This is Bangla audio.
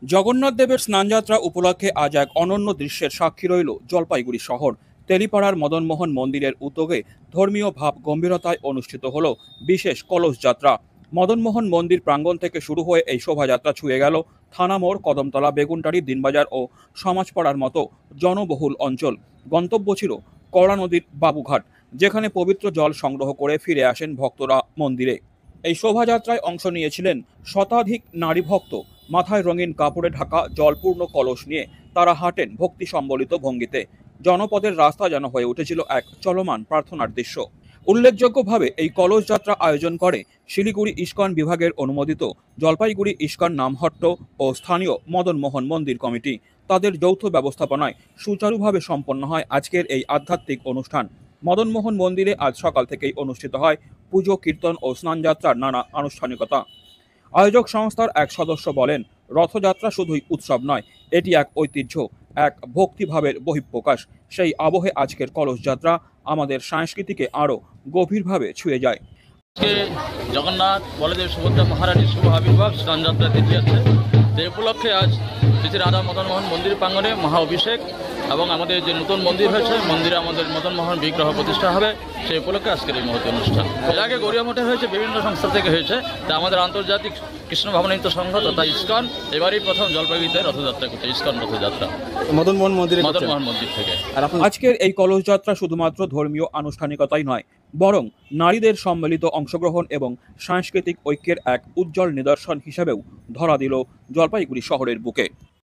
জগন্নাথ দেবের স্নানযাত্রা উপলক্ষে আজ এক অনন্য দৃশ্যের সাক্ষী রইল জলপাইগুড়ি শহর। তেলিপাড়ার মদনমোহন মন্দিরের উদ্যোগে ধর্মীয় ভাব গম্ভীরতায় অনুষ্ঠিত হল বিশেষ কলস যাত্রা। মদনমোহন মন্দির প্রাঙ্গণ থেকে শুরু হয়ে এই শোভাযাত্রা ছুঁয়ে গেল থানামোড়, কদমতলা, বেগুনটারি, দিনবাজার ও সমাজপাড়ার মতো জনবহুল অঞ্চল। গন্তব্য ছিল কড়া নদীর বাবুঘাট, যেখানে পবিত্র জল সংগ্রহ করে ফিরে আসেন ভক্তরা মন্দিরে। এই শোভাযাত্রায় অংশ নিয়েছিলেন শতাধিক নারী ভক্ত। মাথায় রঙিন কাপড়ে ঢাকা জলপূর্ণ কলস নিয়ে তারা হাঁটেন ভক্তি সম্বলিত ভঙ্গিতে। জনপদের রাস্তা যেন হয়ে উঠেছিল এক চলমান প্রার্থনার দৃশ্য। উল্লেখযোগ্যভাবে এই কলস যাত্রা আয়োজন করে শিলিগুড়ি ইস্কন বিভাগের অনুমোদিত জলপাইগুড়ি ইস্কন নামহট্ট ও স্থানীয় মদনমোহন মন্দির কমিটি। তাদের যৌথ ব্যবস্থাপনায় সুচারুভাবে সম্পন্ন হয় আজকের এই আধ্যাত্মিক অনুষ্ঠান। মদনমোহন মন্দিরে আজ সকাল থেকেই অনুষ্ঠিত হয় পুজো, কীর্তন ও স্নানযাত্রার নানা আনুষ্ঠানিকতা। আয়োজক সংস্থার এক সদস্য বলেন, রথযাত্রা শুধুই উৎসব নয়, এটি এক ঐতিহ্য, এক ভক্তিভাবের বহিঃপ্রকাশ। সেই আবহে আজকের কলস যাত্রা আমাদের সংস্কৃতিকে আরও গভীরভাবে ছুঁয়ে যায়। আজকে জগন্নাথ বলদেব সুভদ্রা মহারানীর শুভ আবির্ভাব স্নানযাত্রা তিথি আছে। এই উপলক্ষে আজ শ্রী রাধা মদনমোহন মন্দির প্রাঙ্গণে মহা অভিষেক এবং আমাদের যে নতুন মন্দির হয়েছে, মন্দিরে আমাদের মদনমোহন বিগ্রহ প্রতিষ্ঠা হবে, সেই উপলক্ষে আজকের এই মহৎ অনুষ্ঠান। এর আগে গড়িয়া মঠে হয়েছে, বিভিন্ন সংস্থা থেকে হয়েছে, তা আমাদের আন্তর্জাতিক কৃষ্ণ ভাবনায়িত সংঘ তথা ইস্কন এবারই প্রথম জলপাইগুড়িতে রথযাত্রা করছে, ইস্কন রথযাত্রা মদনমোহন মন্দির থেকে। আজকের এই কলস যাত্রা শুধুমাত্র ধর্মীয় আনুষ্ঠানিকতাই নয়, বরং নারীদের সম্মিলিত অংশগ্রহণ এবং সাংস্কৃতিক ঐক্যের এক উজ্জ্বল নিদর্শন হিসেবেও ধরা দিল জলপাইগুড়ি শহরের বুকে।